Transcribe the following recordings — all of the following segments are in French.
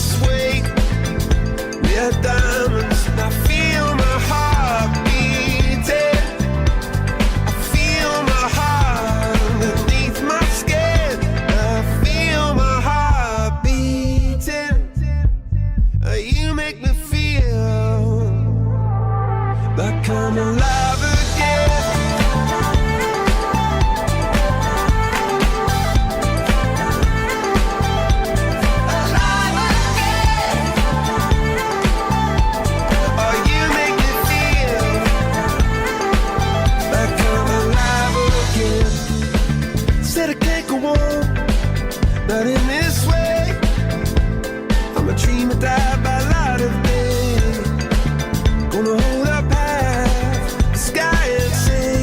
this way. We are diamonds, and I feel my heart beating. I feel my heart underneath my skin. I feel my heart beating. You make me feel like I'm alive again. Alive again. Oh, you make me feel like I'm alive again. Said I can't go on, not in this way. I'm a dreamer, die by light of day. Gonna hold up half the sky and say,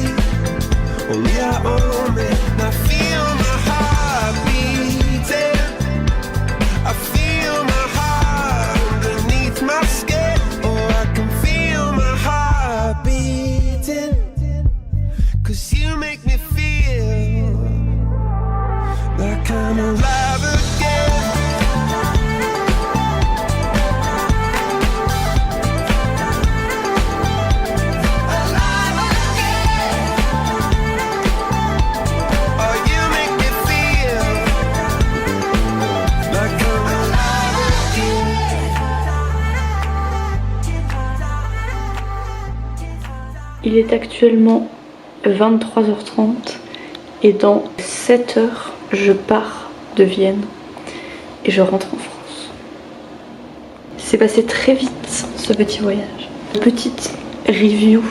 only I own it. And I feel my heart beating. I feel my heart underneath my skin. Oh, I can feel my heart beating. 'Cause you make me feel like I'm alive again. Il est actuellement 23h30 et dans 7 heures, je pars de Vienne et je rentre en France. C'est passé très vite ce petit voyage. Petite review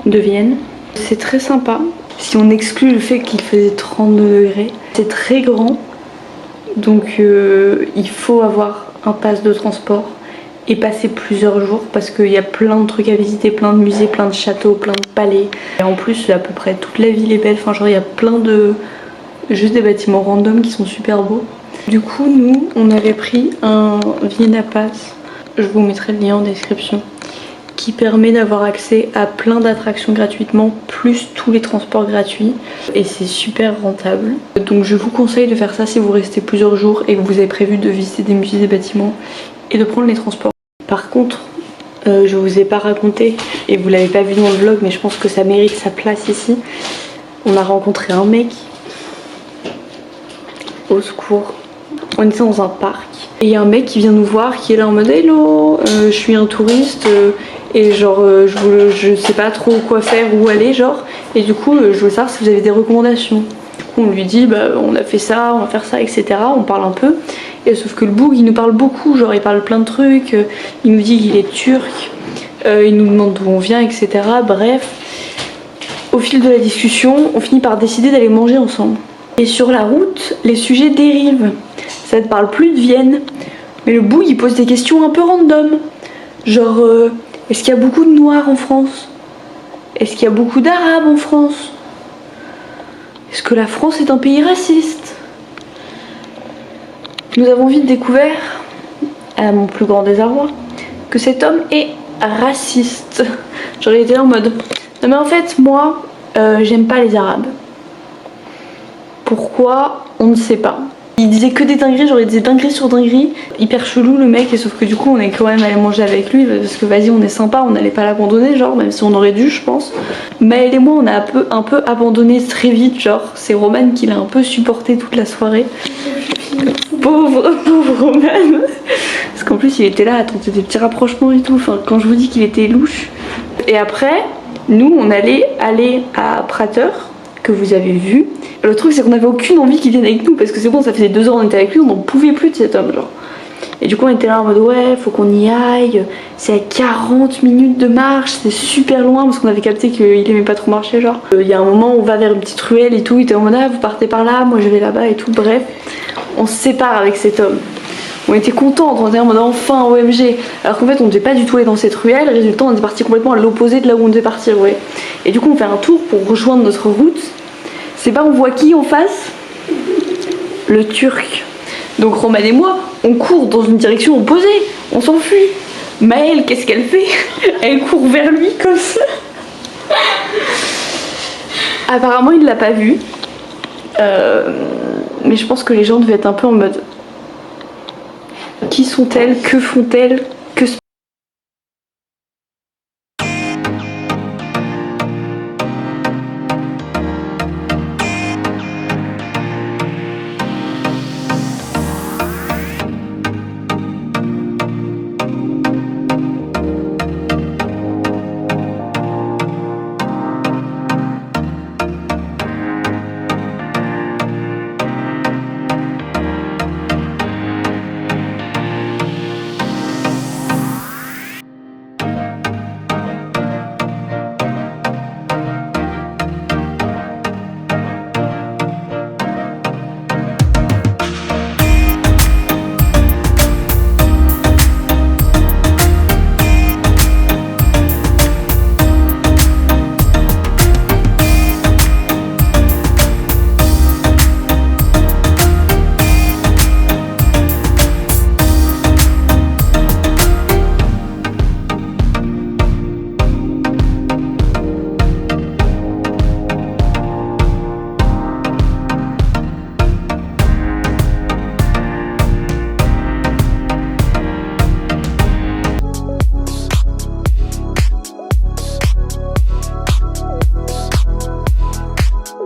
de Vienne. C'est très sympa. Si on exclut le fait qu'il faisait 32 degrés, c'est très grand. Donc il faut avoir un pass de transport et passer plusieurs jours parce qu'il y a plein de trucs à visiter, plein de musées, plein de châteaux, plein de palais. Et en plus à peu près toute la ville est belle, enfin genre il y a plein de... juste des bâtiments random qui sont super beaux. Du coup nous on avait pris un Vienna Pass, je vous mettrai le lien en description, qui permet d'avoir accès à plein d'attractions gratuitement, plus tous les transports gratuits. Et c'est super rentable. Donc je vous conseille de faire ça si vous restez plusieurs jours et que vous avez prévu de visiter des musées, des bâtiments et de prendre les transports. Par contre, je vous ai pas raconté, et vous l'avez pas vu dans le vlog, mais je pense que ça mérite sa place ici. On a rencontré un mec. Au secours. On était dans un parc. Et il y a un mec qui vient nous voir, qui est là en mode hello, je suis un touriste. Et genre je sais pas trop quoi faire, où aller genre. Et du coup je veux savoir si vous avez des recommandations. Du coup on lui dit bah on a fait ça, on va faire ça, etc. On parle un peu. Et sauf que le boug il nous parle beaucoup, genre il parle plein de trucs. Il nous dit qu'il est turc. Il nous demande d'où on vient, etc. Bref. Au fil de la discussion, on finit par décider d'aller manger ensemble. Et sur la route, les sujets dérivent. Ça ne parle plus de Vienne. Mais le boug il pose des questions un peu random. Genre est-ce qu'il y a beaucoup de noirs en France? Est-ce qu'il y a beaucoup d'arabes en France? Est-ce que la France est un pays raciste? Nous avons vite découvert, à mon plus grand désarroi, que cet homme est raciste. J'aurais été là en mode non mais en fait moi j'aime pas les arabes. Pourquoi? On ne sait pas. Il disait que des dingueries, j'aurais dit dinguerie sur dinguerie. Hyper chelou le mec, et sauf que du coup on est quand même allé manger avec lui parce que vas-y on est sympa, on n'allait pas l'abandonner genre, même si on aurait dû je pense. Maëlle et moi on a un peu abandonné très vite, genre c'est Roman qui l'a un peu supporté toute la soirée. Pauvre Roman. Parce qu'en plus il était là à tenter des petits rapprochements et tout, enfin quand je vous dis qu'il était louche. Et après nous on allait aller à Prater, que vous avez vu. Le truc c'est qu'on avait aucune envie qu'il vienne avec nous parce que c'est bon, ça faisait 2 heures on était avec lui, on n'en pouvait plus de cet homme genre. Et du coup on était là en mode ouais faut qu'on y aille, c'est à 40 minutes de marche, c'est super loin parce qu'on avait capté qu'il aimait pas trop marcher genre. Il y a un moment on va vers une petite ruelle et tout, il était en mode ah vous partez par là, moi je vais là-bas et tout, bref. On se sépare avec cet homme. On était contents, on était en mode enfin OMG. Alors qu'en fait on devait pas du tout aller dans cette ruelle, résultat on est parti complètement à l'opposé de là où on devait partir, ouais. Et du coup on fait un tour pour rejoindre notre route. C'est pas on voit qui en face? Le turc. Donc Roman et moi, on court dans une direction opposée, on s'enfuit. Maëlle, qu'est-ce qu'elle fait? Elle court vers lui comme ça. Apparemment il l'a pas vu. Mais je pense que les gens devaient être un peu en mode Qui sont-elles? Que font-elles?